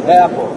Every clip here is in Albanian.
po.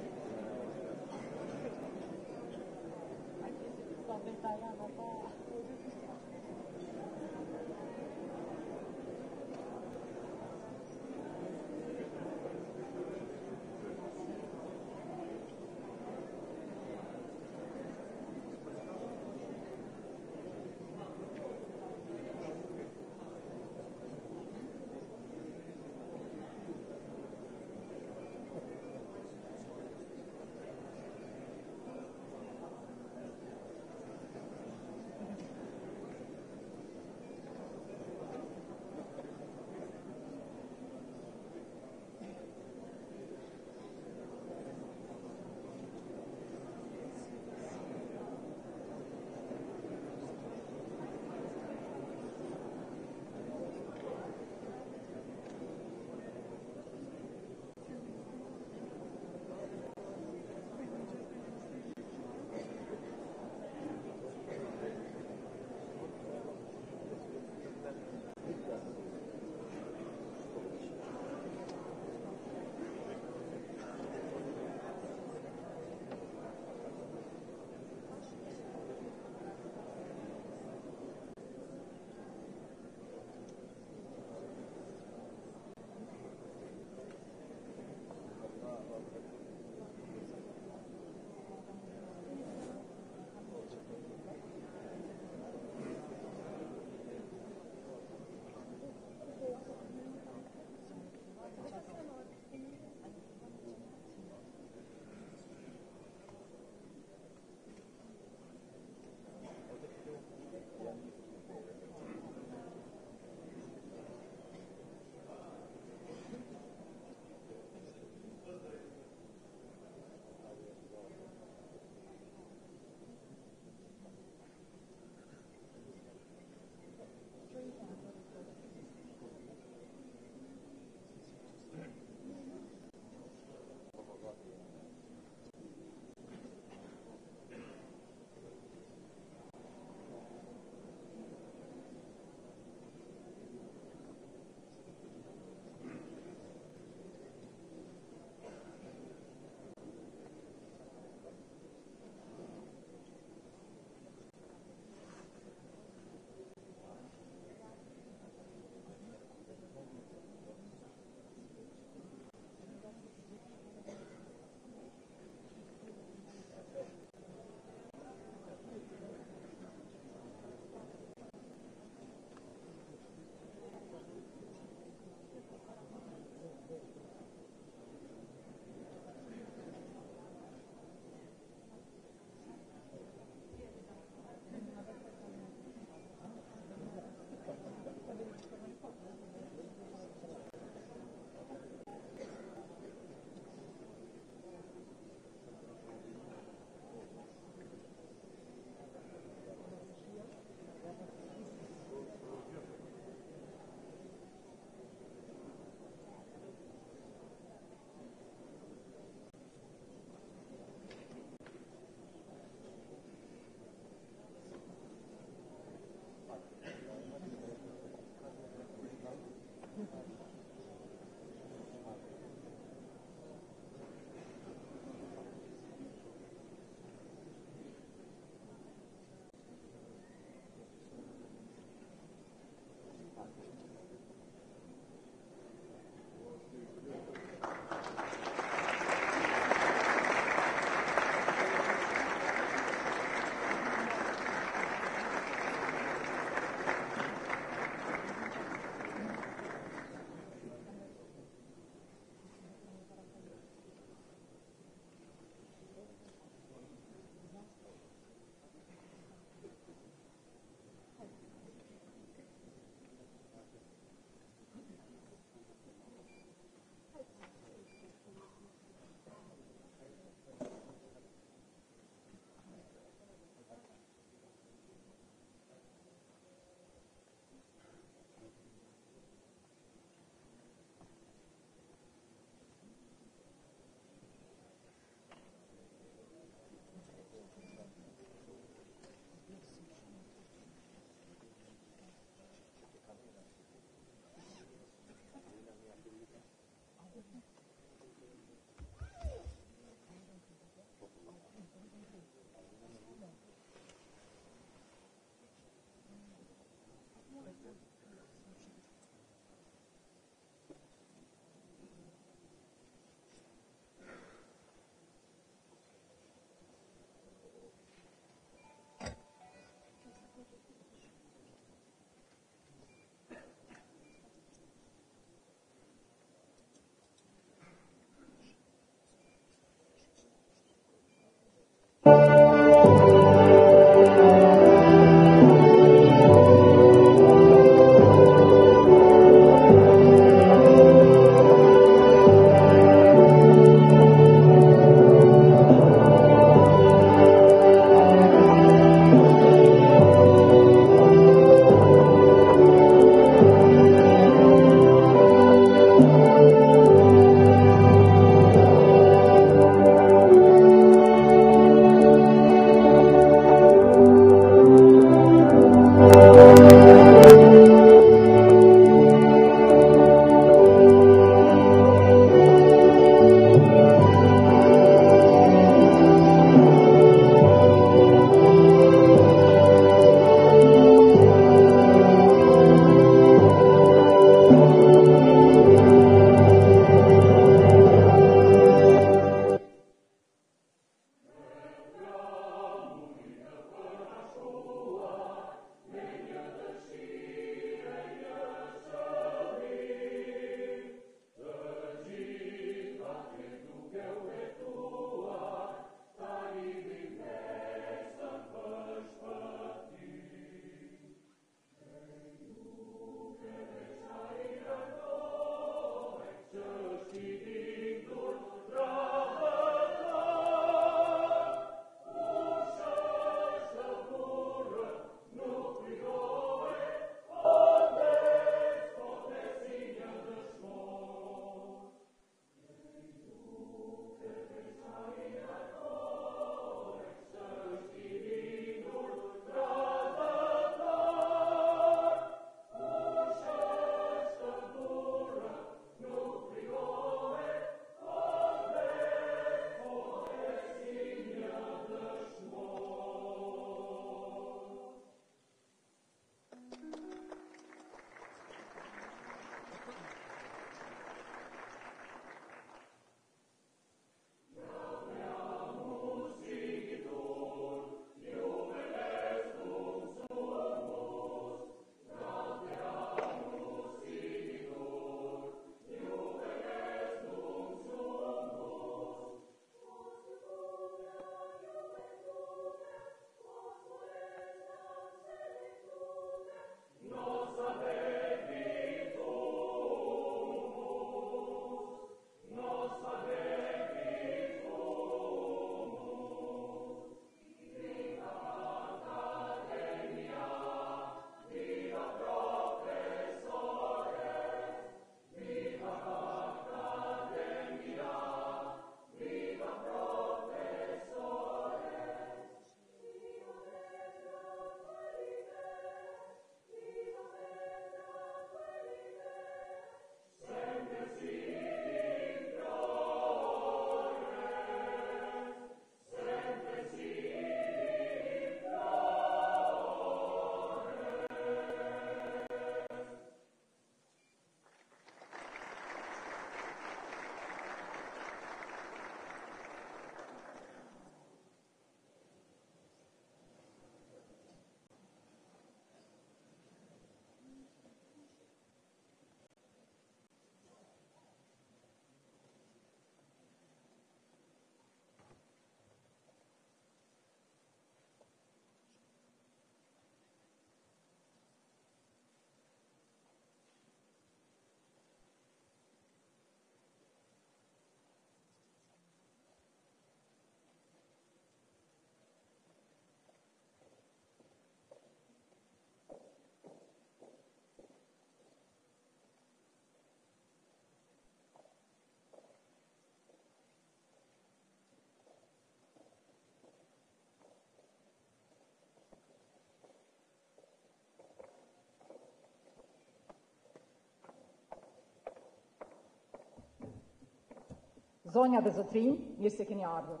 Zonja dhe zotrinj, mirë se keni ardhur.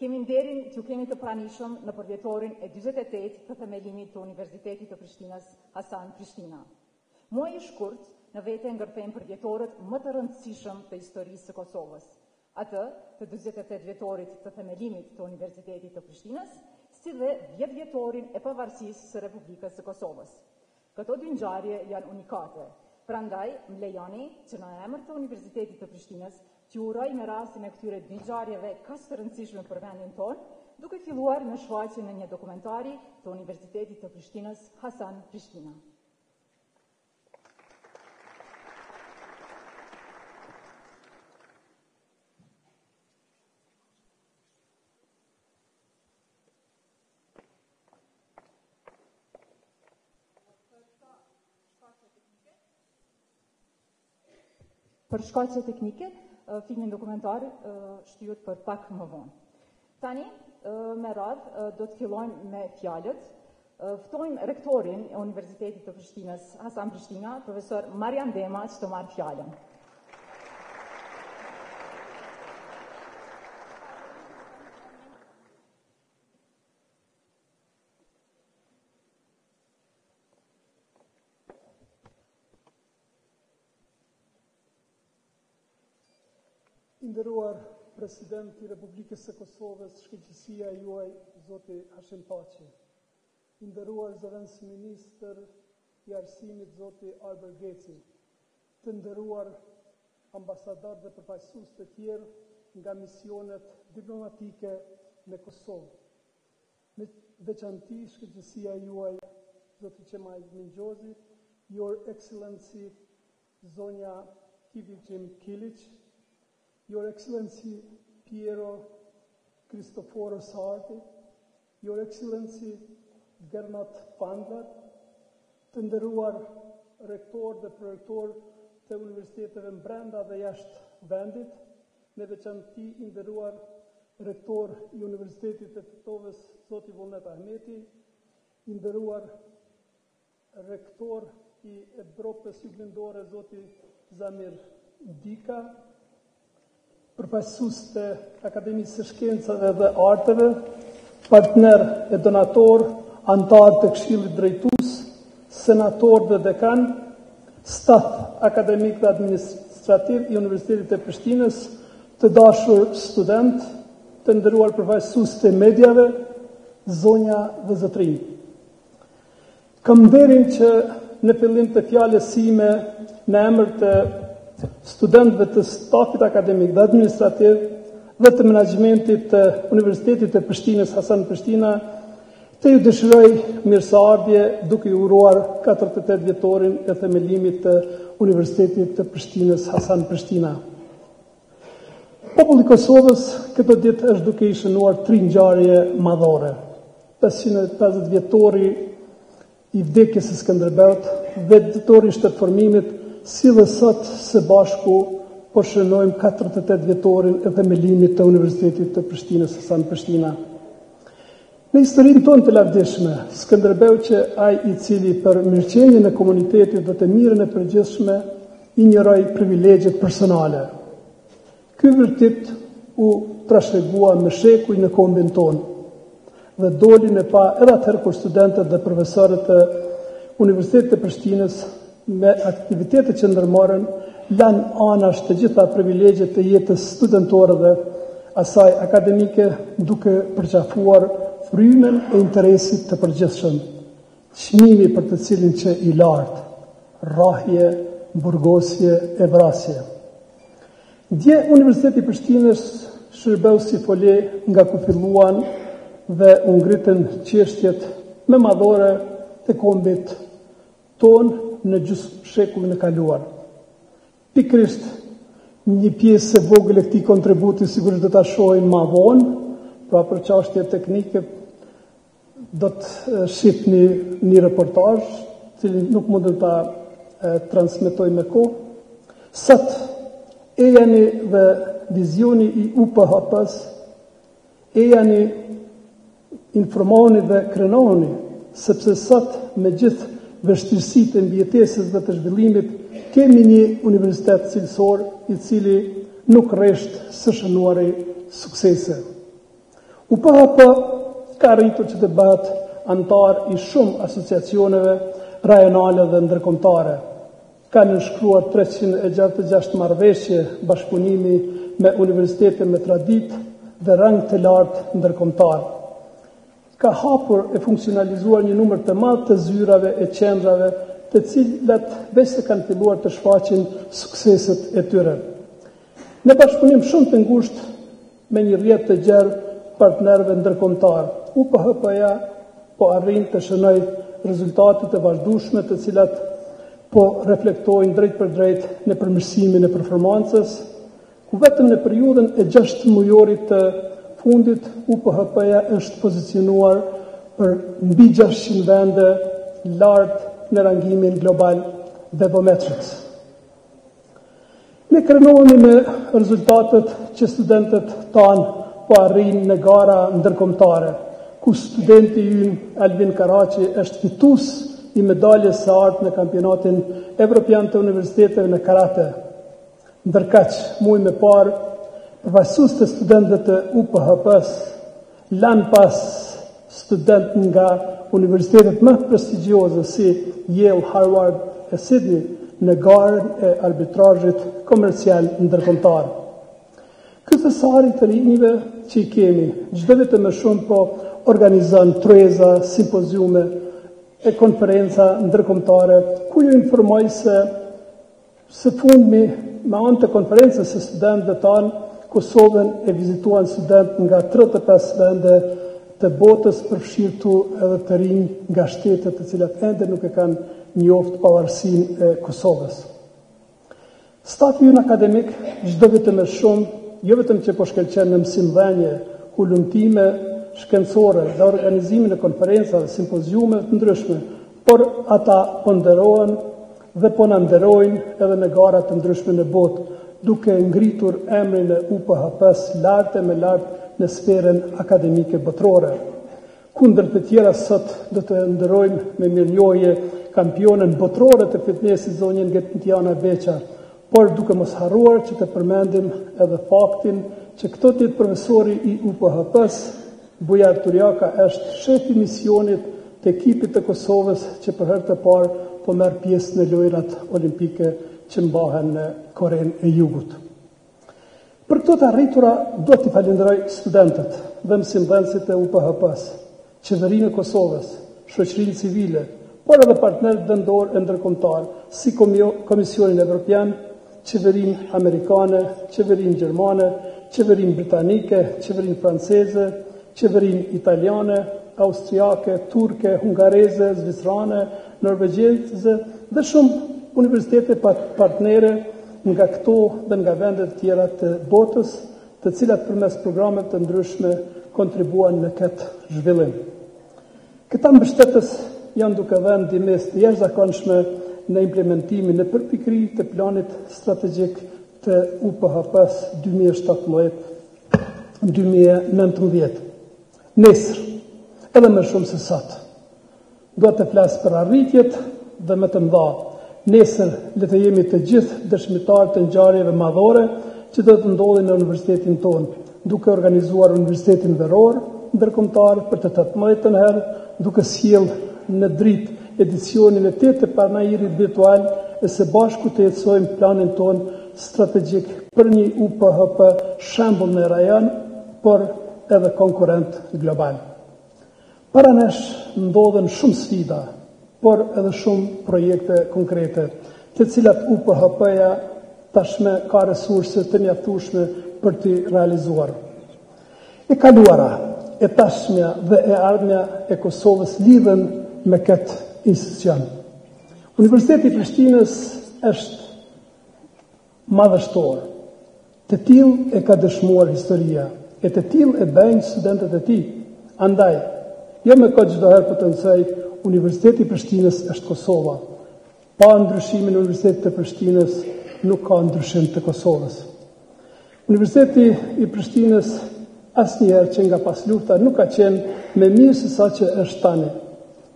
Kemi nderin që kemi të pranishëm në përvjetorin e 48 të themelimit të Universitetit të Prishtinës Hasan Prishtina. Muaji i shkurt në vete ngërthejmë përvjetorët më të rëndësishëm të historisë së Kosovës, atë të 48 vjetorit të themelimit të Universitetit të Prishtinës, si dhe 10 vjetorin e pavarësisë së Republikës së Kosovës. Këto dy ngjarje janë unikate, prandaj më lejoni që në emër të Universitetit të Prishtinës që uroj me rastin e këtyre dy ngjarjeve kaq të rëndësishme për vendin tonë, duke filluar në shfaqjen e një dokumentari të Universitetit të Prishtinës Hasan Prishtina. Për shkaqe teknike, filmin dokumentar shtyhet për pak më vonë. Tani, me radhë, do të fillojmë me fjalët. Ftojmë rektorin e Universitetit të Prishtinës, Hasan Prishtina, profesor Marian Dema, që të marrë fjalën. Nderuar President i Republikës së Kosovës, shkëlqësia juaj, Zoti Hashim Paçi. Nderuar zëvendës ministër i arsimit, Zoti Albert Geci. Të nderuar ambasadorë dhe përfaqësues të tjerë nga misionet diplomatike në Kosovë. Me veçanti shkëlqësia juaj, Zoti Qemaj Mingjozi, Your Excellency Zonja Kivicim Kilic, Your Excellency Piero Cristoforo Sarti, Your Excellency Gernot Pandler, të nderuar rektor dhe prorektor të universiteteve brenda dhe jashtë vendit, në veçanti i nderuar rektor i Universitetit të Tetovës, Zoti Vullnet Ahmeti, i nderuar rektor i Evropës Juglindore, Zoti Zamir Dika, përfaqësues të Akademisë së Shkencave dhe Arteve, partner e donator, antar të Këshillit Drejtues, senator dhe dekan, staf akademik dhe administrativ i Universitetit të Prishtinës, të dashur student, të nderuar përfaqësues të mediave, zonja dhe zotrinj. Kam nderin që në fillim të fjalës sime në emër të studentëve të stafit akademik dhe administrativ dhe të menaxhmentit të Universitetit të Prishtinës Hasan Prishtina, të ju dëshiroj mirëseardhje duke ju uruar 48 vjetorin e themelimit të Universitetit të Prishtinës Hasan Prishtina. Populli i Kosovës këtë ditë është duke i shënuar 3 ngjarje madhore. 550 vjetori i vdekjes së Skënderbeut, vjetori i shtetëformimit, si dhe sot së bashku po shënojmë 48 vjetorin e themelimit të Universitetit të Prishtinës Hasan Prishtina. Në historinë tonë të lavdishme, Skënderbeu që ai i cili për mirëqenien e komunitetit dhe të mirën e përgjithshme i njëroi privilegjet personale. Ky vërtet u trashëgua me shekuj në kombin tonë dhe doli në pa edhe atëherë kur studentët dhe profesorët të Universitetit të Prishtinës me aktivitetet që ndërmarrën, lanë anash të gjitha privilegjet të jetës studentore dhe asaj akademike, duke përqafuar frymen e interesit të përgjithshëm, çmimi për të cilin që i lartë, rrahje, burgosje e vrasje. Dje Universiteti i Prishtinës shërbeu si fole nga ku filluan dhe u ngritën çështjet më madhore të kombit tonë në gjysmë shekullin e kaluar. Pikërisht një pjesë e vogël e këtij kontributi sigurisht do ta shohim më vonë, pra për çështje teknike do të shihni një reportazh, cilin nuk mund të ta transmetoj me kohë. Sot ejani dhe vizioni i UPHP-s, ejani informoni dhe krenoni, sepse sot me gjithë vështirësitë e mbijetesës dhe të zhvillimit, kemi një universitet cilësor i cili nuk rresht së shënuari suksese. UPHP ka arritur që të bëhet antar i shumë asociacioneve rajonale dhe ndërkombëtare. Ka nënshkruar 366 marrëveshje bashkëpunimi me universitete me traditë dhe rang të lartë ndërkombëtar. Ka hapur e funksionalizuar një numër të madh të zyrave e qendrave, të cilat veç se kanë filluar të shfaqin sukseset e tyre. Në bashkëpunim shumë të ngushtë me një rrjet të gjerë partnerëve ndërkombëtar, UPHP-ja po arrin të shënojë rezultate të vazhdueshme të cilat po reflektojnë drejt për drejt në përmirësimin e performancës, ku vetëm në periudhën e 6 mujorit të fundit UPHP-ja është pozicionuar për mbi 600 vende lart në rangimin global Webometrics. Ne krenohemi me rezultatet që studentët tanë po arrin në gara ndërkombëtare, ku studenti ynë Albin Karaci është fitues i medaljes së artë në kampionatin evropian të universiteteve në karate. Ndërkaq, muaj më parë, përfaqësues të studentëve të UPHP-s lanë pas student nga universitetet më prestigjioze si Yale, Harvard e Sydney në garën e arbitrazhit komercial ndërkombëtar. Ky thesari të rinjve që i kemi, çdo vit më shumë po organizon treza, simpoziume e konferenca ndërkombëtare, ku ju informoj se së fundmi me anë të konferencës së studentëve tanë, Kosovën e vizituan student nga 35 vende të botës, përfshirtu edhe të rinj nga shtetet të cilat ende nuk e kanë njoft pavarësinë e Kosovës. Stafi ynë akademik çdo vit më shumë, jo vetëm që po shkëlqen në mësimdhënie, hulumtime shkencore dhe organizimin e konferencave, simpoziume të ndryshme, por ata ponderohen dhe po na nderojnë edhe në gara të ndryshme në botë, duke ngritur emrin e UPHP-s lart e më lart në sferën akademike botërore. Kundër të tjera sot do të nderojmë me mirënjohje kampionën botërore të fitnessit zonjën Gjetjana Beqa, por duke mos harruar që të përmendim edhe faktin që këto ditë profesori i UPHP-s Bujar Turjaka është shefi misionit të ekipit të Kosovës që për herë të parë po merr pjesë në lojrat olimpike që mbahen në Korenë e Jugut. Për këto të arritura do t'i falenderoj studentët dhe mësimdhënësit e UPHP-s, qeverinë e Kosovës, shoqërinë civile, por edhe partnerët vendor e ndërkombëtar, si Komisionin Evropian, qeverinë amerikane, qeverinë gjermane, qeverinë britanike, qeverinë franceze, qeverinë italiane, austriake, turke, hungareze, zvicrane, norvegjeze dhe shumë universitete partnere nga këto dhe nga vendet tjera të botës, të cilat përmes programeve të ndryshme kontribuan në këtë zhvillim. Këta mbështetës janë duke dhënë ndihmë të jashtëzakonshme në implementimin e përpikri të planit strategjik të UPHP-s 2017-2019. Nesër, edhe më shumë se sot, do të flas për arritjet dhe më të mëdha. Nesër le të jemi të gjithë dëshmitar të ngjarjeve madhore që do të ndodhin në universitetin tonë, duke organizuar universitetin veror ndërkombëtar për të 18 herë, duke sjell në dritë edicionin e 8 të panairit virtual e së bashku të jetësojmë planin tonë strategjik për një UPHP shembull në rajon, por edhe konkurrent global. Para nesh ndodhen shumë sfida, por edhe shumë projekte konkrete, të cilat UPHP-ja tashme ka resurse të mjaftueshme për t'i realizuar. E kaluara, e tashmja dhe e ardhmja e Kosovës lidhen me këtë institucion. Universiteti i Prishtinës është madhështor. Të tillë e ka dëshmuar historia, e të tillë e bëjnë studentët e tij. Andaj, jo me këtë çdo herë për të thënë Universiteti i Prishtinës është Kosova. Pa ndryshimin e Universitetit të Prishtinës nuk ka ndryshim të Kosovës. Universiteti i Prishtinës asnjëherë që nga pas lufta nuk ka qenë më mirë se sa që është tani.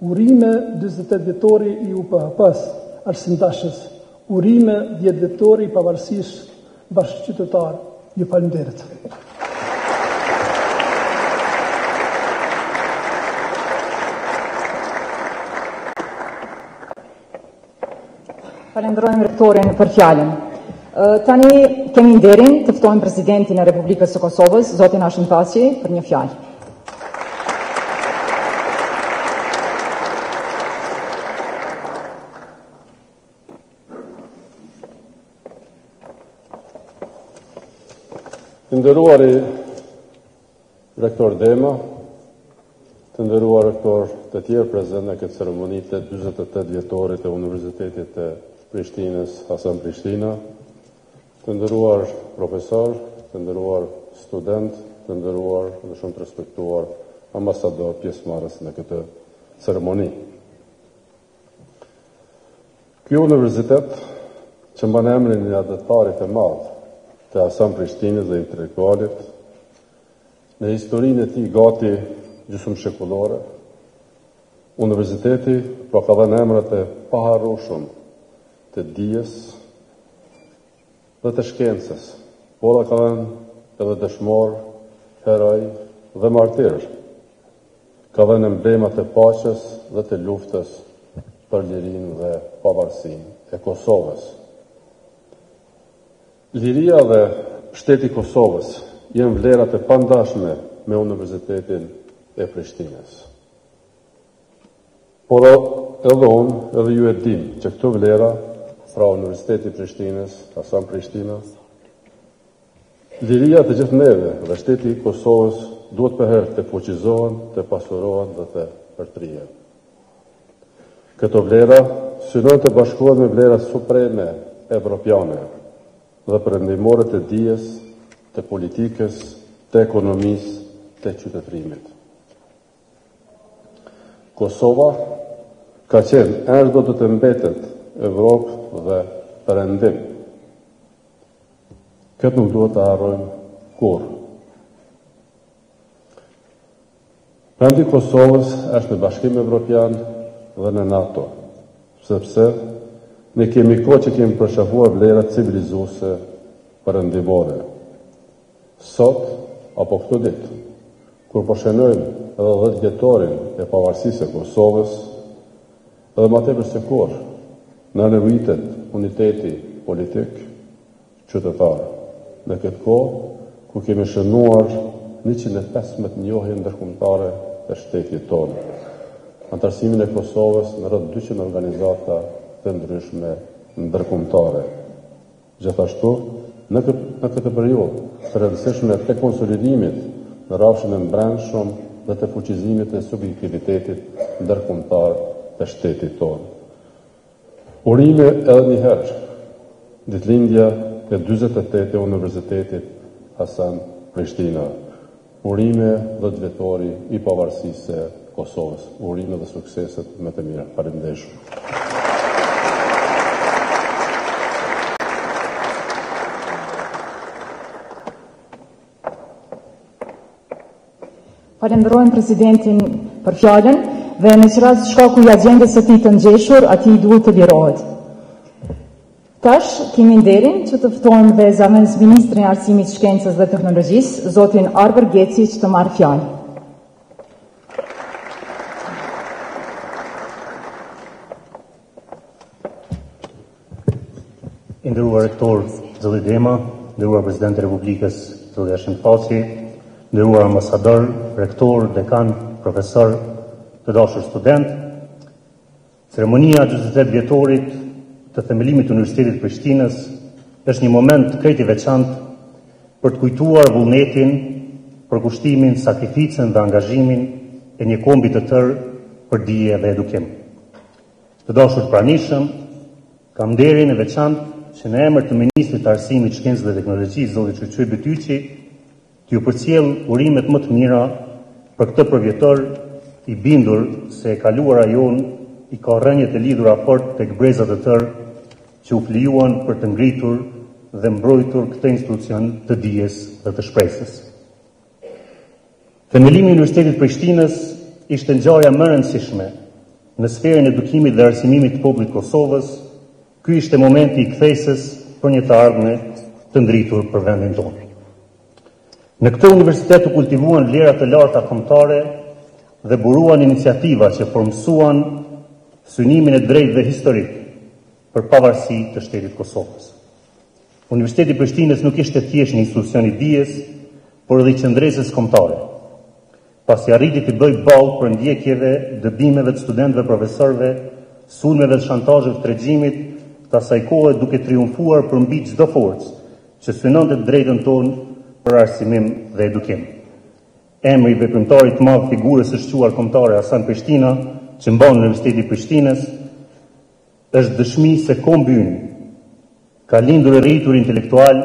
Urime 48 vjetori i UPHP-s, arsimdashës, urime 10 vjetori i pavarësisë bashkëqytetar, ju falenderit. Falenderojmë rektorin për fjalën. Tani kemi nderin të ftojmë presidentin e Republikës së Kosovës, zotin Hashim Thaçi, për një fjalë. Të nderuari rektor Dema, të nderuar rektor të tjerë prezent në këtë ceremoni të 48 vjetorit e Universitetit të Prishtinës, Hasan Prishtina, të nderuar profesor, të nderuar student, të nderuar dhe shumë të respektuar ambasador pjesëmarrës në këtë ceremoni. Ky universitet që mban emrin e adetarit të madh të Hasan Prishtinës dhe intelektualit, në historinë e tij gati gjysmëshekullore, universiteti ka dhënë emrat e paharrueshëm të dijes dhe të shkencës, por ka dhënë edhe dëshmor, heroj dhe martir. Ka dhënë emblemat e paqes dhe të luftës për lirinë dhe pavarësinë e Kosovës. Liria dhe shteti i Kosovës janë vlerat e pandashme me Universitetin e Prishtinës. Por edhe unë, edhe ju e dim që këto vlera, pra Universiteti i Prishtinës, Hasan Prishtina, liria të gjithë neve dhe shteti i Kosovës duhet për herë të fuqizohen, të pasurohen dhe të përtrihen. Këto vlera synojnë të bashkohen me vlerat supreme evropiane dhe perëndimore të dijes, të politikës, të ekonomisë, të qytetërimit. Kosova ka qenë erdhë do të mbetet Evropë dhe perëndim. Këtë nuk duhet të harrojmë kurrë. Vendi i Kosovës është në Bashkimin Evropian dhe në NATO, sepse ne kemi kohë që kemi përshafuar vlerat civilizuese perëndimore. Sot, apo këto ditë, kur po shënojmë edhe 10 vjetorin e pavarësisë e Kosovës, edhe më tepër se kur, na nevojitet uniteti politik qytetar. Në këtë kohë, ku kemi shënuar 115 njohje ndërkombëtare të shtetit tonë. Antarësimin e Kosovës në rreth 200 organizata të ndryshme ndërkombëtare. Gjithashtu, në këtë periudhë të rëndësishme të konsolidimit në rrafshin e brendshëm dhe të fuqizimit të subjektivitetit ndërkombëtar të shtetit tonë. Urime edhe një herë ditëlindja e 48 e Universitetit Hasan Prishtina. Urime 10 vjetori i pavarësisë së Kosovës. Urime dhe sukseset më të mira. Faleminderit. Falenderojmë presidentin për fjalën dhe në që rast shkaku i agjendës së tij të ngjeshur, atij duhet të lirohet. Tash kemi nderin që të ftojmë dhe zëvendës ministrin e Arsimit, Shkencës dhe Teknologjisë, zotin Arber Geci, që të marrë fjalë. Nderuar rektor zoti Dema, nderuar president e Republikës zoti Hashim Thaçi, nderuar ambasador, rektor, dekan, profesor, të dashur student, ceremonia 48 vjetorit të themelimit të Universitetit të Prishtinës është një moment krejt i veçantë për të kujtuar vullnetin, përkushtimin, sakrificën dhe angazhimin e një kombi të tërë për dije dhe edukim. Të dashur pranishëm, kam nderin e veçantë që në emër të Ministrit të Arsimit, Shkencës dhe Teknologjisë, zoti Drejtpërdrejt Bytyqi, t'ju përcjell urimet më të mira për këtë përvjetor, i bindur se e kaluara jonë i ka rënje të lidhura fort tek brezat e tërë që u flijuan për të ngritur dhe mbrojtur këtë institucion të dijes dhe të shpresës. Themelimi i Universitetit të Prishtinës ishte ngjarja më e rëndësishme në sferën e edukimit dhe arsimimit të popullit të Kosovës. Ky ishte momenti i kthesës për një të ardhme të ndritur për vendin tonë. Në këtë universitet u kultivuan vlerat të larta kombëtare dhe buruan iniciativa që përmësuan synimin e drejtëve historik për pavarësi të shtetit Kosovës. Universiteti i Prishtinës nuk ishte thjesht një institucion i dijes, por edhe i qendresës kombëtare, pasi arriti të bëjë ballë për ndjekjeve, dëbimeve të studentëve, profesorëve, sulmeve dhe shantazheve të regjimit të asaj kohe, duke triumfuar përmbi çdo forcë që synonte të drejtën tonë për arsimim dhe edukim. Emri i veprimtarit të madh figurës së shquar kombëtare Hasan Prishtina, që mban Universiteti i Prishtinës, është dëshmi se kombi ynë ka lindur e rritur intelektual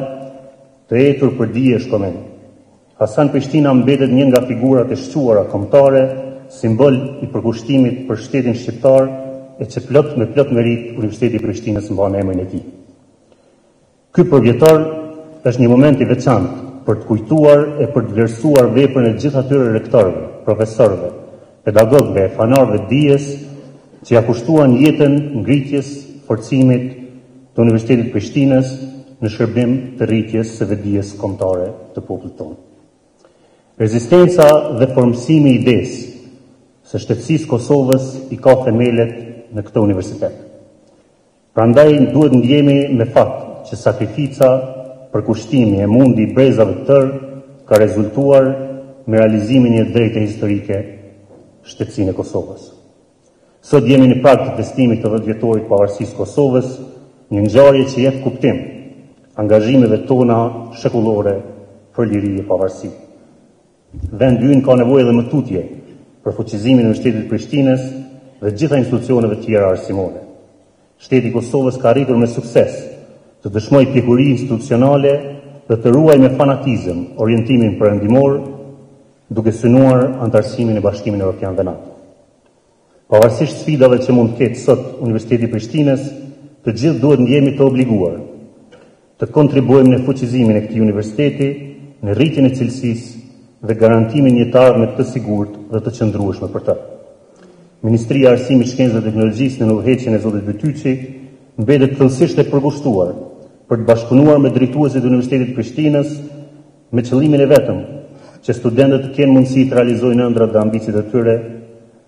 të etur për dije shkomen. Hasan Prishtina mbetet një nga figurat e shquara kombëtare, simbol i përkushtimit për shtetin shqiptar, e që me plot merit Universiteti i Prishtinës mban emrin e tij. Ky përvjetor është një moment i veçantë për të kujtuar e për të vlerësuar veprën e gjithë atyre rektorëve, profesorëve, pedagogëve, fanarëve të dijes që ja kushtuan jetën ngritjes, forcimit të Universitetit Prishtinës në shërbim të rritjes së vetdijes kombëtare të popullit tonë. Rezistenca dhe formësimi i idesë së shtetësisë Kosovës i ka themelet në këtë universitet. Prandaj duhet ndjemi me fat që sakrifica për kushtimi e mundi i brezave të tërë ka rezultuar me realizimin e drejtë historike shtetësinë e Kosovës. Sot jemi në prag të festimit të 10 vjetorit të pavarësisë Kosovës, një ngjarje që jep kuptim angazhimeve tona shekullore për liri e pavarësi. Vendi ynë ka nevojë edhe më tutje për fuqizimin e Universitetit të Prishtinës dhe gjitha institucioneve tjera arsimore. Shteti i Kosovës ka arritur me sukses të dëshmojë pjekuri institucionale dhe të ruajë me fanatizëm orientimin perëndimor, duke synuar antarësimin e Bashkimit Evropian dhe NATO. Pavarësisht sfidave që mund të ketë sot Universiteti i Prishtinës, të gjithë duhet ndjemi të obliguar të kontribuojmë në fuqizimin e këtij universiteti, në rritjen e cilësisë dhe garantimin një të ardhme të sigurt dhe të qëndrueshme për të. Ministria e Arsimit, Shkencës dhe Teknologjisë në udhëheqjen e zotit Bytyçi mbetet thellësisht e përkushtuar për të bashkëpunuar me drejtuesit e Universitetit të Prishtinës me qëllimin e vetëm që studentët të kenë mundësi të realizojnë ëndrat dhe ambicet e tyre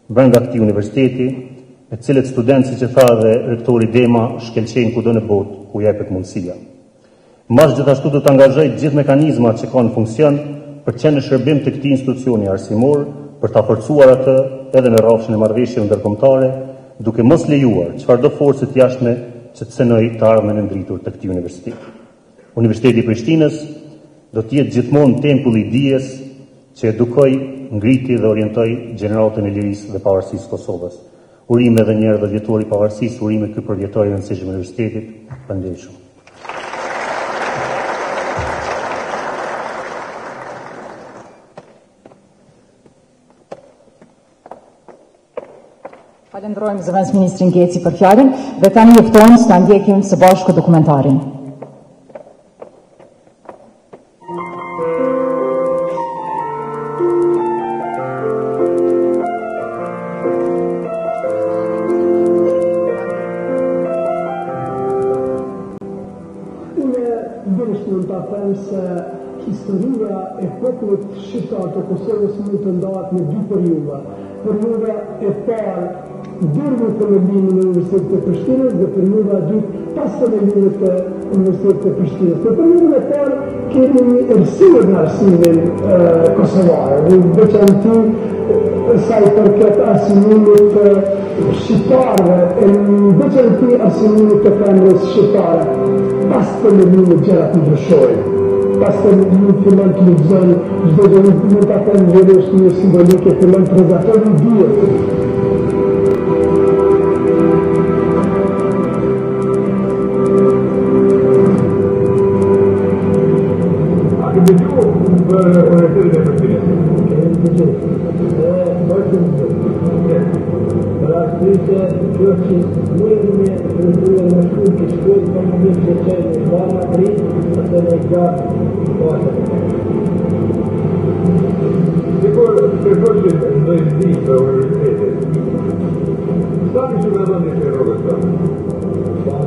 brenda këtij universiteti, e cilët studentë, siç e tha dhe rektori Dema, shkëlqejnë kudo në botë ku jepet mundësia. Mas gjithashtu do të angazhoj gjithë mekanizmat që kanë funksion për të qenë në shërbim të këtij institucioni arsimor, për ta forcuar atë edhe në rrafshin e marrëveshjeve ndërkombëtare, duke mos lejuar çfarëdo forcë të jashtme që të cënojë të ardhmen e ndritur të këtij universiteti. Universiteti i Prishtinës do të jetë gjithmonë tempulli i dijes që edukoi, ngriti dhe orientoi gjeneratën e lirisë dhe pavarësisë Kosovës. Urime edhe një herë 10 vjetori i pavarësisë, urime ky përvjetor i rëndësishëm i universitetit. Faleminderit shumë. Falenderojmë zëvendësministrin Geci për fjalën dhe tani juftojmë të ndjekim së bashku dokumentarin. Historia e popullit shqiptar të Kosovës mund të ndahet në 2 periudha. Periudha e parë deri në themellimin e Universitetit të Prishtinës dhe periudha e dytë pas themellimit të Universitetit të Prishtinës. Në periudhën e parë kemi një errësirë në arsimin kosovar, në veçanti sa i përket arsimimit shqiptarëve, në veçanti arsimimit të femrës shqiptare. Pas themellimit gjërat ndryshojnë. Pas të një fillon të lexojnë, çdo gjë mund ta kenë vlerësi simbolike, fillon të prezantojnë dijet. A kemi dëgjuar për Universitetin e Prishtinës? Kemi dëgjuar. Rastisë që mundi të në shkollë që shkojnë në moment që çajnë bana drejt, atë ne gjatë. Sigur që ndoj di për universitetet. Sa që me dhënë që rogës ta?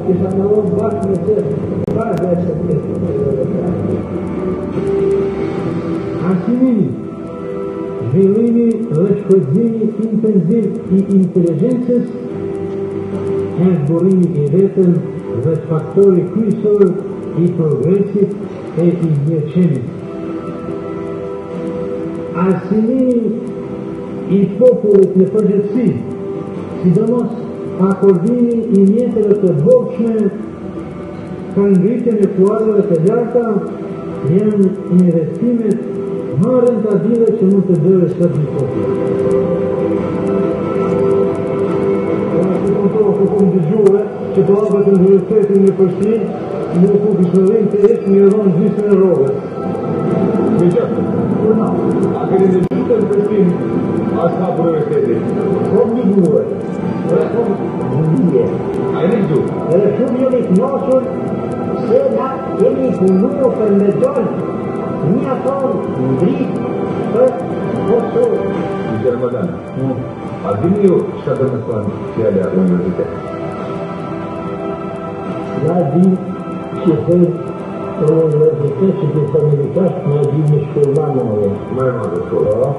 Kisha me dhënë bashkë me që, para dhe e që të zhvillimi dhe shfrytëzimi intenziv I inteligjencës, burimi I vetën dhe faktori kryesor I progresit e I mirëqenies. Arsimimi I popullit në përgjithësi, sidomos akordimi I mjeteve të bogshme për ngritjen e kuadrave të larta, janë investimet më rentabile që mund të bëjë sot në popull. Ku kom dëgjuar që do hapet universitetin në Prishtinë, nuk u kishëllim të jetë një rronë gjysmën e rrogës. Me qëtë? A keni në gjithë në Prishtinë as ka për universitetin? Kom një duhet. A e një duhet? Edhe shumë jemi të knoqër se na kemi punu për me dollë një aton ndrit për Kosovë. Në Gjermadan. A dini ju që të mësën fjale atë universitet? Na di që thërë për universitet që të familikash na di një shkolla në më. Më e madhe shkolla.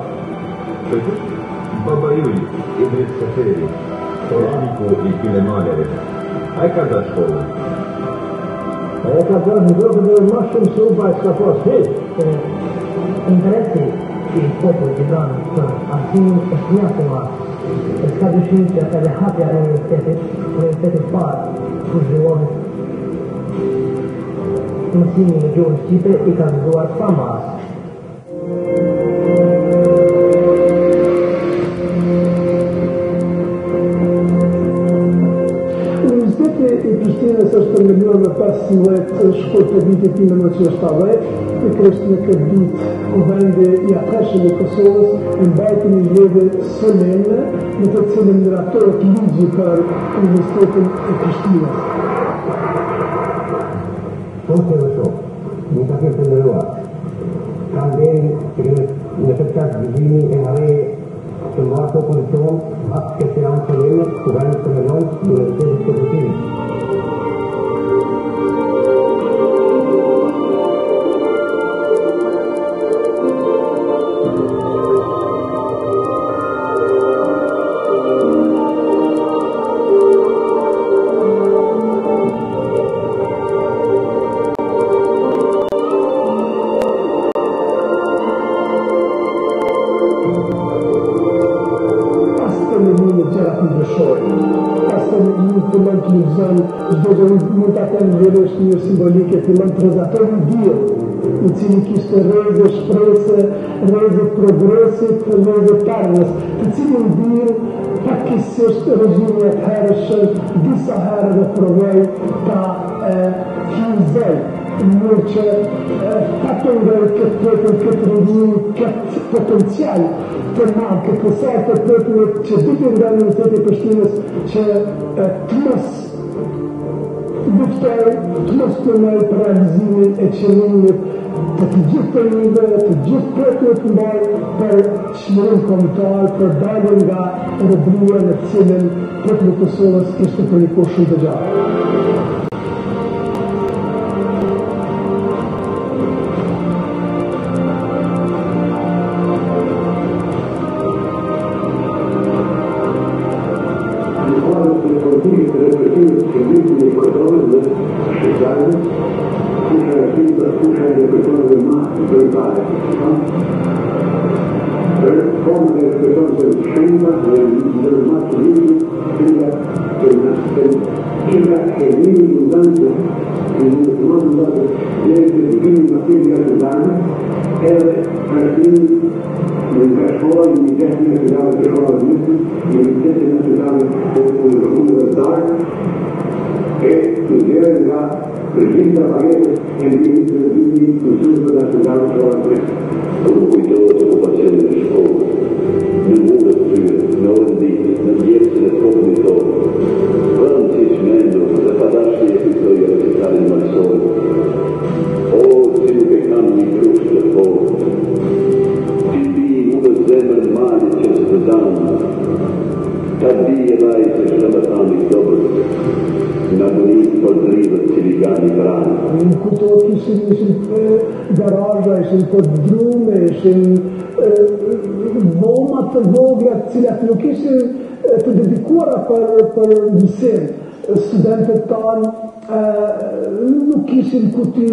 Baba juj, Idris Seferi, amiku I Kilemaleve, a e ka da shkolla? A e ka da në grobë dhe ma shumë se uba e s'ka pas heq. Interesi I popullit I danë të arsimin e smjatë ma. E s'ka dyshim që edhe hapja e universitetit parë, ku zhvillohet mësimi në gjuhën shqipe I ka zhvilluar pa masë. Universiteti I Prishtinës është përmendur me 15 shkollë të vitit 1970, I krishtë në këtë vit kuvendi I atërshëm I Kosovës e mbajti një lidhje solene në të cilën miratohet ligji për Universitetin E Prishtinës. Po të vësho, një ka kërë të ndërruar. Kam deri në përkat vizimi e mëre që mbarë të poziton atë këtë janë solene kuvendi të menojnë Universitetit të Prishtinës. Një simbolike të lënë prezator në djel, I cili kishte rreze shprese, rreze progresit, rreze tarnës, të cilin djel pakisisht regjimi e të herëshëm, disa herë dhe provoj ta hizej, në që patongër këtë popull, këtë regjimi, këtë potencial të madh, këtë kësaj të popullit që ditë nga Universiteti I Prishtinës që të mos luftoj të mos punoj për realizimin e qëllimit të gjithë përmive, të gjithë popullit të ndaj për çlirim kombëtar, për daljen nga robëria në cilën populli I Kosovës ishte për një kohë shumë të gjatë. Kad bi je lajte što da tam I dobro, na Drejtpërdrejt politika liberale. Në kujtohet ishin garazha, ishin podrume, ishin boma të vogla, të cilat nuk ishin të dedikuara për mësim. Studentët tanë nuk ishin ku të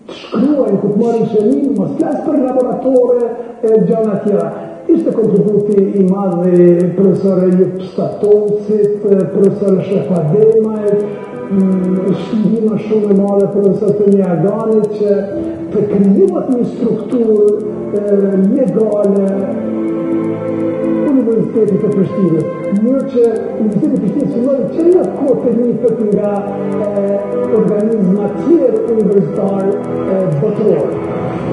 shkruajnë, ku të marrin shënim, mos flas për laboratore e gjëra tjera. Ishte kontributi i madh i profesor Elip Statovcit, profesor Shefademajt, shëndima shumë e madhe profesor Tënjaganit që të krijuat një strukturë legale Universitetit të Prishtinës, mënyrë që Universiteti të Prishtinës filloi që nga kohë njëfët nga organizma tjerë universitar botëror.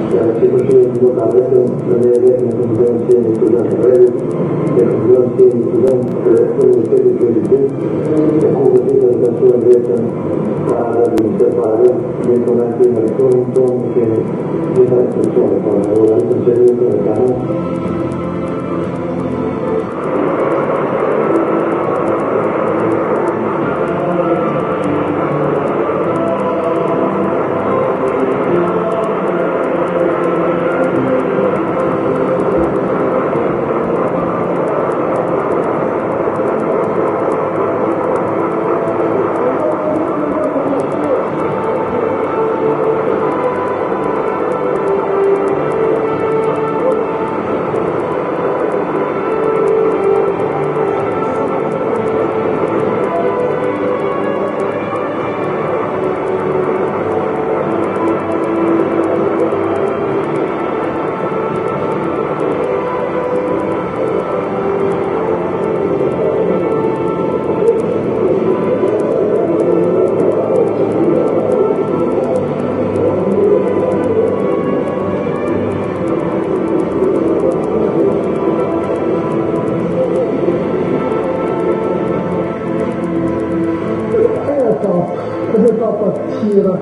Janë që përshirë në bëta vetëm në me vetë në konfident që në student të redit, në konfident që në student të Universitetit të Prishtinës, në kohë të të konsuën vetëm para dhe në të pare, në konakti në rektorin tonë, që në gjitha instruksione, në organisën që në të kanon.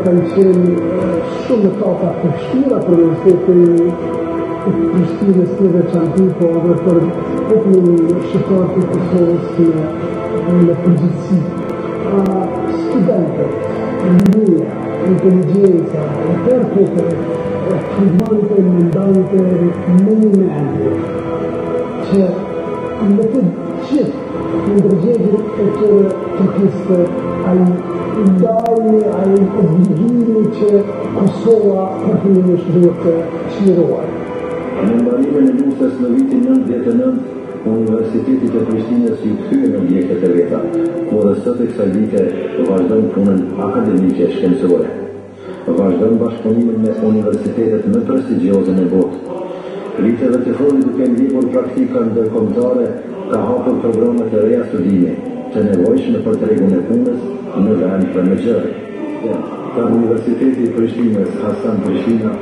Kanë qenë shumë etapa të vështira për Universitetin e Prishtinës në veçantë, po edhe për popullin shqiptar të Kosovës në përgjithësi. Studentët, liria, inteligjenca, interpretët, firmante, mendante, monumenti, që në të gjithë në ndërgjegjën e tëre të kiste ndajnë ai obligimi që Kosova përfundimisht duhet të çlirohet. Në mbarimin e luftës në vitin 99, Universiteti të Prishtinës ju kthye në objektet e veta, por dhe sot e kësaj vite vazhdon punën akademike shkencore. Vazhdon bashkëpunimin me universitetet më prestigjioze në botë. Viteve të fundit duke ndihmur praktika ndërkombëtare, ka hapur programe të reja studimi, të nevojshme për tregun e punës në vend frenëgjore. Ka Universiteti i Prishtinës Hasan Prishtina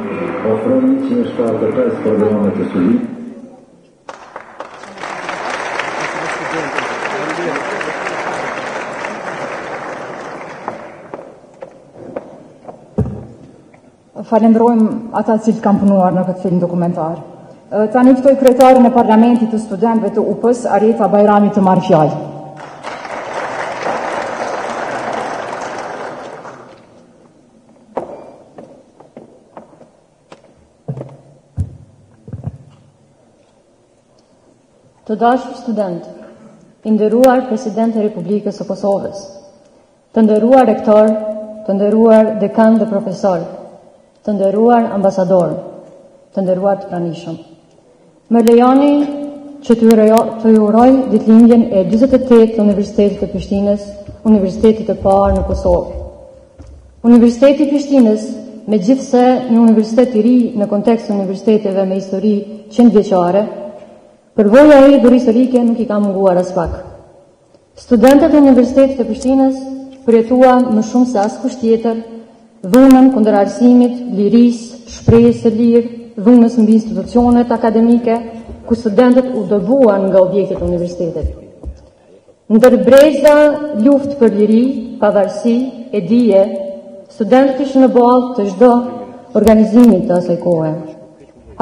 ofron 175 programe të studimit. Falenderojmë ata që kanë punuar në këtë film dokumentar. Tani ftoj kryetarin e Parlamentit të Studentëve të UP-s, Areta Bajrami, të marrë fjalë. Të dashur student, i nderuar President e Republikës së Kosovës, të nderuar rektor, të nderuar dekan dhe profesor, të nderuar ambasador, të nderuar të pranishëm. Më lejoni që të ju uroj ditëlindjen e 48 të Universitetit të Prishtinës, universitetit të parë në Kosovë. Universiteti i Prishtinës, megjithse një universitet i ri në kontekst të universiteteve me histori 100-vjeçare, përvoja e lidhur historike nuk i ka munguar as pak. Studentët e Universitetit të Prishtinës përjetuan më shumë se askush tjetër dhunën kundër arsimit, lirisë, shprehjes së lirë, dhunës mbi institucionet akademike, ku studentët u dobuan nga objektet e universitetit. Ndër breza luftë për liri, pavarësi e dije, studentët ishin në ballë të çdo organizimi të asaj kohe.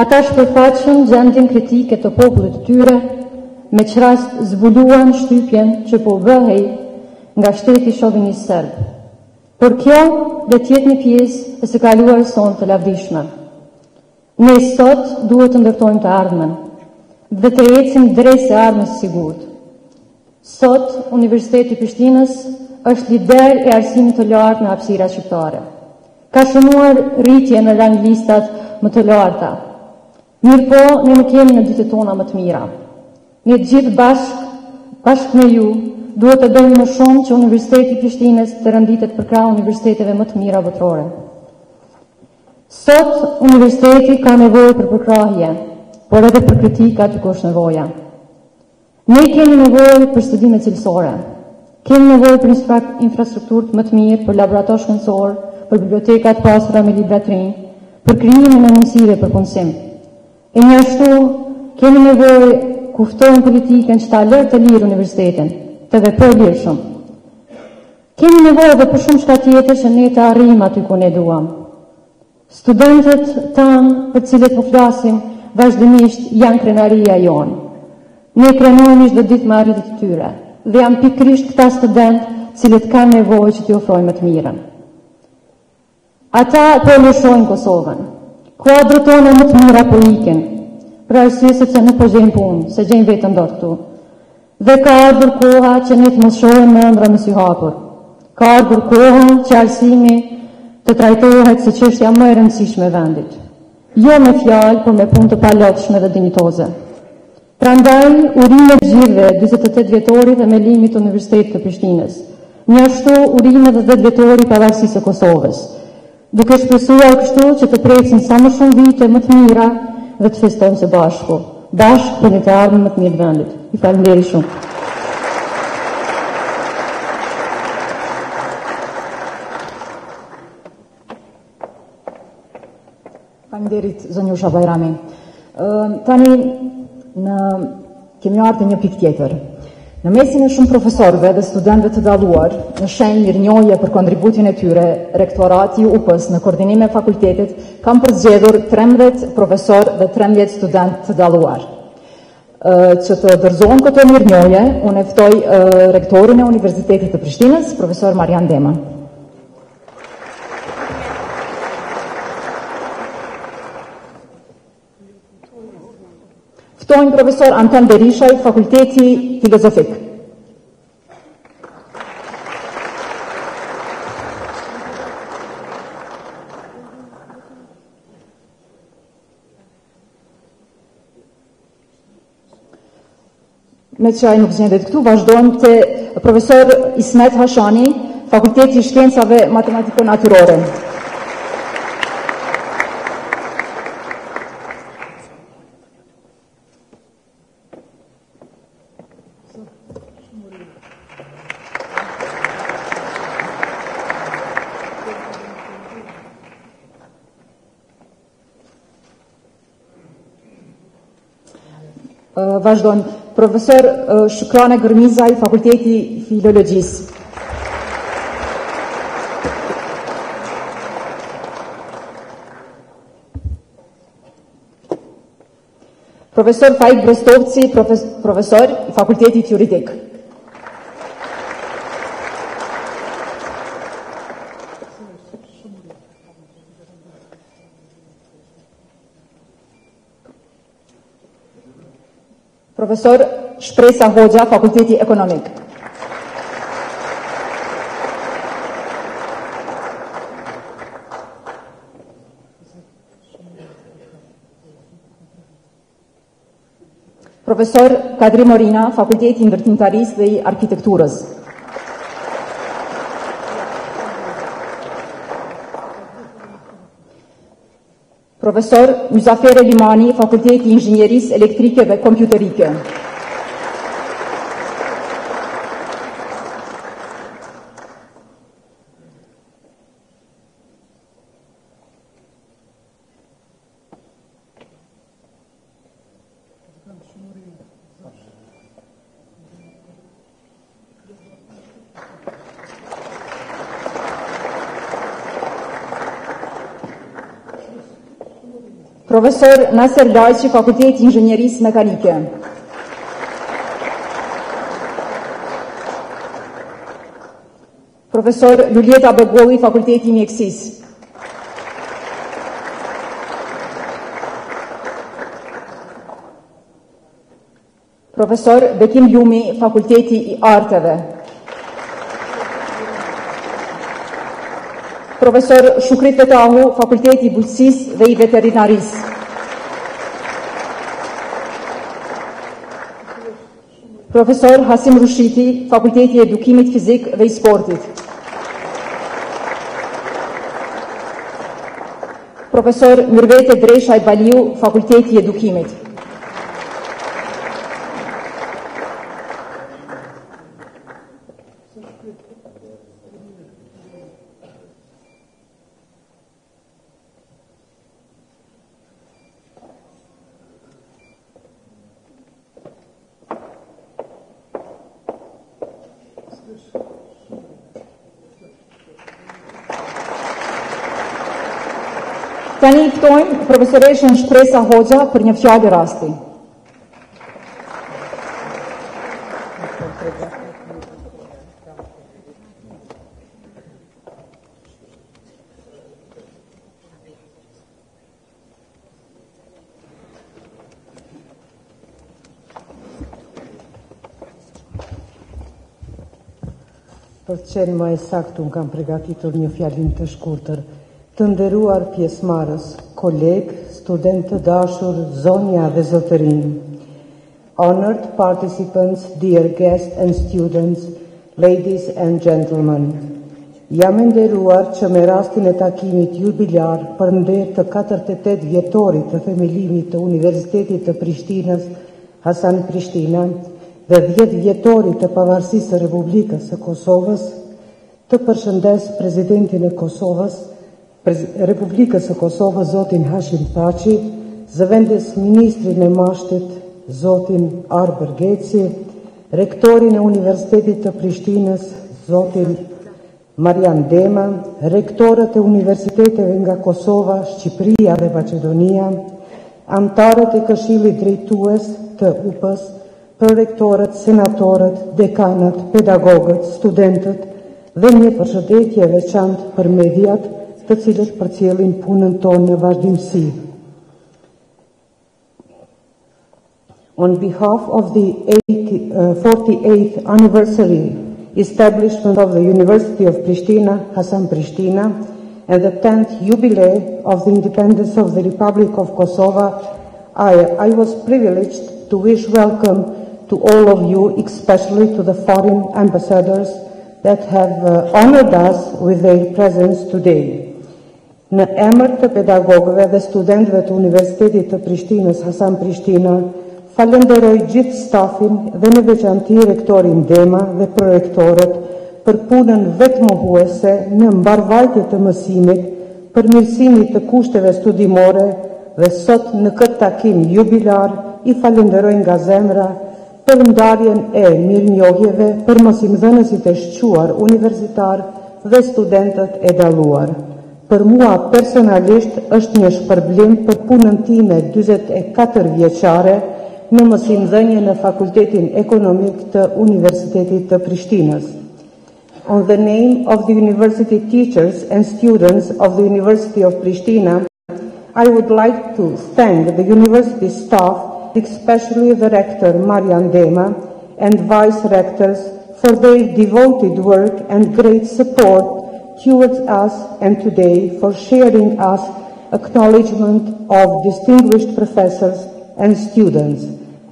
Ata shpërfaqën gjendjen kritike të popullit të tyre, me çrast zbuluan shtypjen që po bëhej nga shteti shovinist serb. Por kjo dhe tjetë një pjesë e së kaluar son të lavdishme. Ne sot duhet të ndërtojmë të ardhmen dhe të ecim drejt së ardhmës së sigurt. Sot, Universiteti i Prishtinës është lider e arsimit të lartë në hapësirat shqiptare. Ka shënuar rritje në ranglistat më të larta. Mirë po, ne nuk jemi në ditët tona më të mira. Ne të gjithë bashkë me ju, duhet të bëjmë më shumë që Universiteti i Prishtinës të renditet përkrah universiteteve më të mira botërore. Sot, Universiteti ka nevojë për përkrahje, por edhe për kritika aty ku është nevoja. Ne kemi nevojë për studime cilësore. Kemi nevojë për infrastrukturë më të mirë, për laborator shkencor, për biblioteka të pasura me libra të rinj, për krijimin e mundësive për punësim. E njashtu, kemi nevojë ku ftojmë politikën që ta lërë të lirë universitetin, të veprojë lirshëm. Kemi nevojë edhe për shumë shka tjetër që ne të arrijmë aty ku ne duam. Studentët tanë për cilët po flasim vazhdimisht janë krenaria jonë. Ne krenojmë çdo ditë me arritjet e tyre dhe janë pikërisht këta studentë cilët kanë nevojë që t'i ofrojmë të mirën. Ata po lëshojnë Kosovën. Kuadrët tona më të mira po ikin, për arsye sepse nuk po gjejnë punë, se gjejnë vetëm dorë këtu. Dhe ka ardhur koha që ne të mos shohim me ëndra me sy hapur. Ka ardhur koha që arsimi të trajtohet si çështja më e rëndësishme e vendit. Jo me fjalë, por me punë të palotshme dhe dinjitoze. Prandaj, urime të gjithëve 48 vjetorit dhe themelimit të Universitetit të Prishtinës. Njashtu urime dhe 10 vjetorit pavarësisë së Kosovës, duke shpresuar kështu që të preksin sa më shumë vite më të mira dhe të festojmë së bashku. Bashkë për një të ardhmen më të mirë të vendit. I falenderoj shumë. Faleminderit Zonjusha Bajrami. Tani kemi ardhur një pikë tjetër. Në mesin e shumë profesorëve dhe studentëve të dalluar, në shenjë mirënjohje për kontributin e tyre, rektorati i UP-s në koordinim me fakultetit kam përzgjedhur 13 profesor dhe 13 student të dalluar. Që të dorëzohen këto mirënjohje, unë e ftoj rektorin e Universitetit të Prishtinës, profesor Marian Dema. Ftojmë profesor Anton Berishaj, Fakulteti Filozofik. Me që ai nuk zgjendet këtu, vazhdojmë te profesor Ismet Hashani, Fakulteti i Shkencave Matematiko-Natyrore. Vazhdojmë. Profesor Shukrane Gërmizaj, Fakulteti Filologjisë. Profesor Faik Brestovci, profesor Fakultetit Juridik. Profesor Shpresa Hoxha, Fakulteti Ekonomik. Profesor Kadri Morina, Fakulteti i Ndërtimtarisë dhe i Arkitekturës. Profesor Mysafere Limani, Fakulteti i Inxhinierisë Elektrike dhe Kompjuterike. Profesor Nasser Lajqi, Fakulteti i Inxhinierisë Mekanike. Profesor Lulieta Begolli, Fakulteti i Mjekësisë. Profesor Bekim Lumi, Fakulteti i Arteve. Profesor Shukrit Vetahu, Fakulteti i Bujqësisë dhe i Veterinarisë. Profesor Hasim Rushiti, Fakulteti i Edukimit Fizik dhe i Sportit. Profesor Myrvete Drejtpërdrejt Baliu, Fakulteti i Edukimit. Tani i ftojmë profesoreshën Shpresa Hoxha për një fjalë rasti. Për të qenë më e saktë, unë kam përgatitur një fjalim të shkurtër. Të nderuar pjesëmarrës, kolegë, studentë të dashur, zonja dhe zotërinj. Honored participants, dear guests and students, ladies and gentlemen. Jam e nderuar që me rastin e takimit jubilar për nder të 48 vjetorit të themelimit të Universitetit të Prishtinës, Hasan Prishtina, dhe 10 vjetorit të pavarësisë së Republikës së Kosovës, të përshëndes Presidentin e Kosovës, Republikës së Kosovës, Zotin Hashim Thaçi, zëvendës Ministrin e Mashtit, Zotin Arber Geci, Rektorin e Universitetit të Prishtinës, Zotin Marian Dema, Rektorët e Universiteteve nga Kosova, Shqipëria dhe Maqedonia, antarët e Këshillit Drejtues të UP-s, prorektorët, senatorët, dekanët, pedagogët, studentët dhe një përshëndetje e veçantë për mediat, të cilët përcjellin punën tonë në vazhdimsi. On behalf of the 48th anniversary establishment of the University of Pristina, Hasan Pristina, and the 10th jubilee of the independence of the Republic of Kosova, I was privileged to wish welcome to all of you, especially to the foreign ambassadors that have honored us with their presence today. Në emër të pedagogëve dhe studentëve të Universitetit të Prishtinës, Hasan Prishtina, falenderoj gjithë stafin dhe në veçanti rektorin Dema dhe prorektorët për punën vetmohuese në mbarvajtje të mësimit, për mirësimit të kushteve studimore dhe sot në këtë takim jubilar i falenderoj nga zemra për ndarjen e mirënjohjeve për mësimdhënësit e shquar universitar dhe studentët e dalluar. Për mua personalisht është një shpërblim për punën time 44 vjeçare në mësimdhënie në Fakultetin Ekonomik të Universitetit të Prishtinës. On the name of the university teachers and students of the University of Pristina, I would like to thank the university staff, especially the rector Marian Dema and vice rectors for their devoted work and great support towards us and today for sharing us acknowledgement of distinguished professors and students.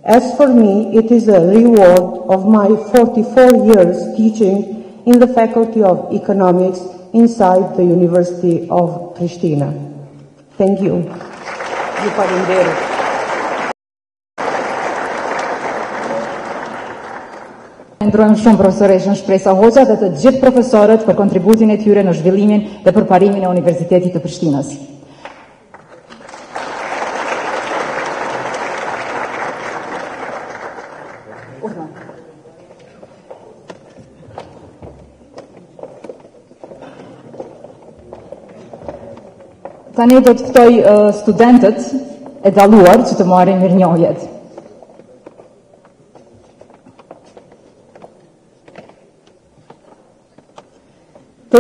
As for me, it is a reward of my 44 years teaching in the Faculty of Economics inside the University of Pristina. Thank you. Ju falenderoj. Ndrojmë shumë profesoreshën Shpresa Hoxha dhe të gjithë profesorët për kontributin e tyre në zhvillimin dhe përparimin e Universitetit të Prishtinës. Tani do të ftoj studentët e dalluar që të marrin mirënjohjet.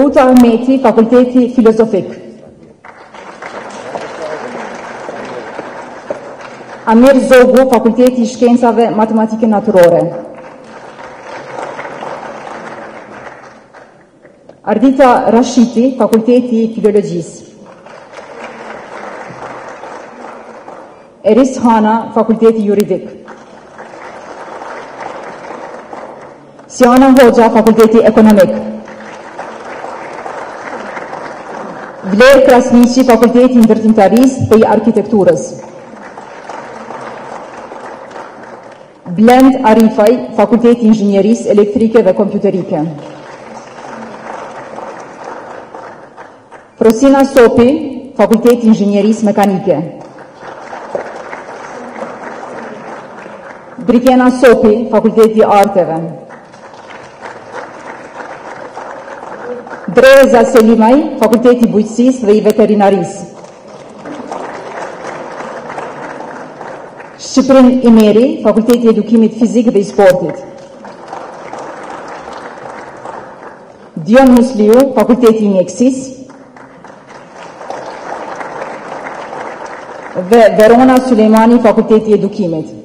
Ruta Ahmeti, Fakulteti Filozofik. Amir Zogu, Fakulteti I Shkencave Matematike Naturore. Ardita Rashiti, Fakulteti I Filologjisë. Eris Hana, Fakulteti Juridik. Siana Hoxha, Fakulteti Ekonomik. Vler Krasniqi, Fakulteti Ndërtimtarisë dhe I Arkitekturës. Blend Arifaj, Fakulteti Inxhinierisë Elektrike dhe Kompjuterike. Frosina Sopi, Fakulteti Inxhinierisë Mekanike. Brikena Sopi, Fakulteti Arteve. Dreza Selimaj, Fakulteti Bujqësisë dhe I Veterinarisë. Shqiprin Imeri, Fakulteti Edukimit Fizik dhe I Sportit. Dion Musliu, Fakulteti I Mjekësisë. Dhe Verona Sulejmani, Fakulteti I Edukimit.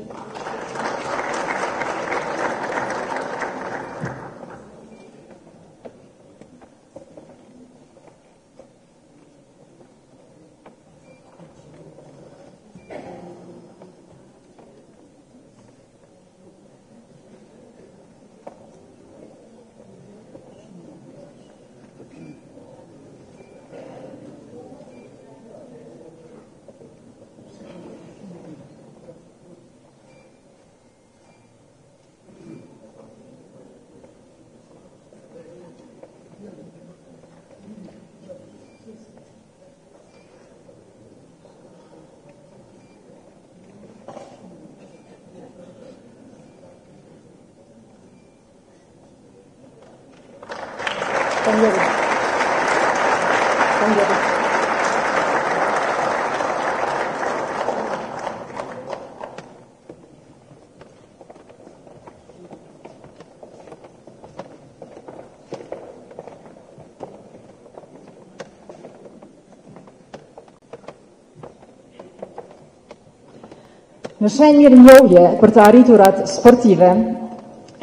Në shenjë mirënjohje për të arriturat sportive,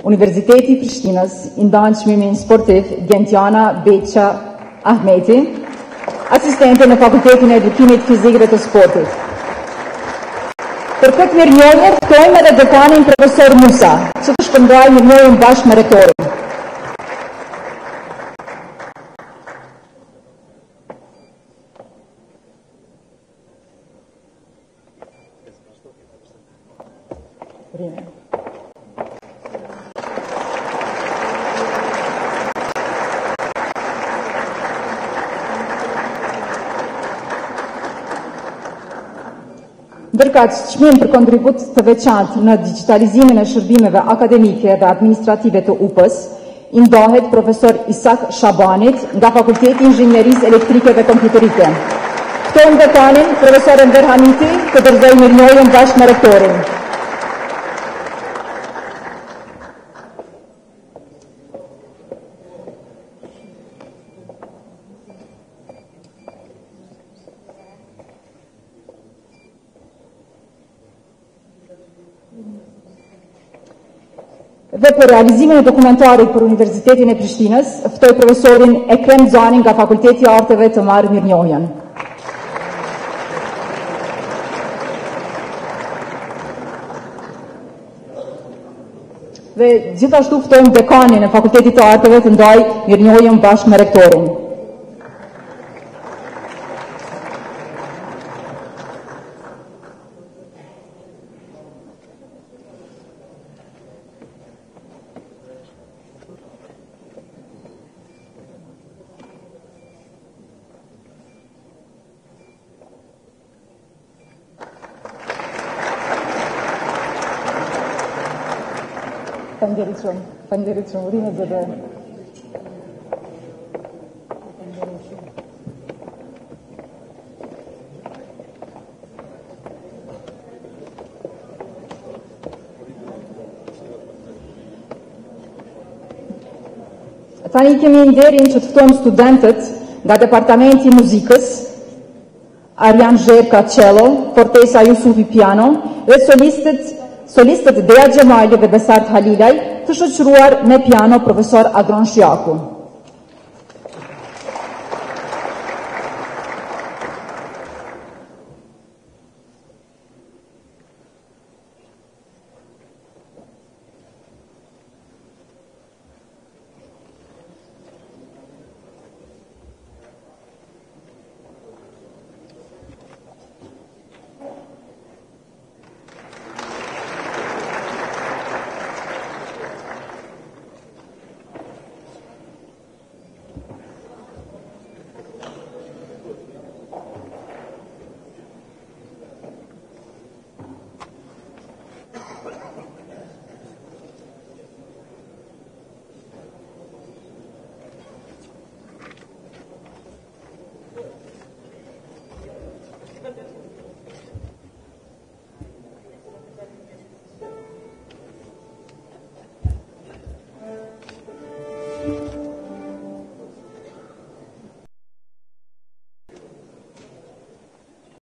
Universiteti I Prishtinës I ndan çmimin sportiv Gentiana Beqa Ahmeti, asistente në Fakultetin e Edukimit Fizik dhe të Sportit. Për këtë mirënjohje ftojmë edhe dekanin profesor Musa, që të shpërndajë mirënjohjen bashkë me rektorin. Ndërkaq, çmim për kontribut të veçantë në digitalizimin e shërbimeve akademike dhe administrative të UP-s, I ndahet profesor Isak Shabanit nga Fakulteti I Inxhinierisë Elektrike dhe Kompjuterike. Ftojmë dekanin, profesor Enver Hamiti, të dorëzojë mirënjohjen bashkë me rektorin. Dhe për realizimin e dokumentarit për Universitetin e Prishtinës, ftoj profesorin Ekrem Xhanin nga Fakulteti I Arteve të marrë mirënjohjen. Dhe gjithashtu ftojmë dekanin e Fakultetit të Arteve të ndajë mirënjohjen bashkë me rektorin. Faleminderit shumë, urimet dhe dhe. Tani kemi nderin që të ftojmë studentët nga Departamenti i Muzikës, Arjan Zherka cello, Fortesa Jusufi piano dhe solistët Dea Gjemali dhe Besart Halilaj, të shoqëruar me piano profesor Adron Shjaku.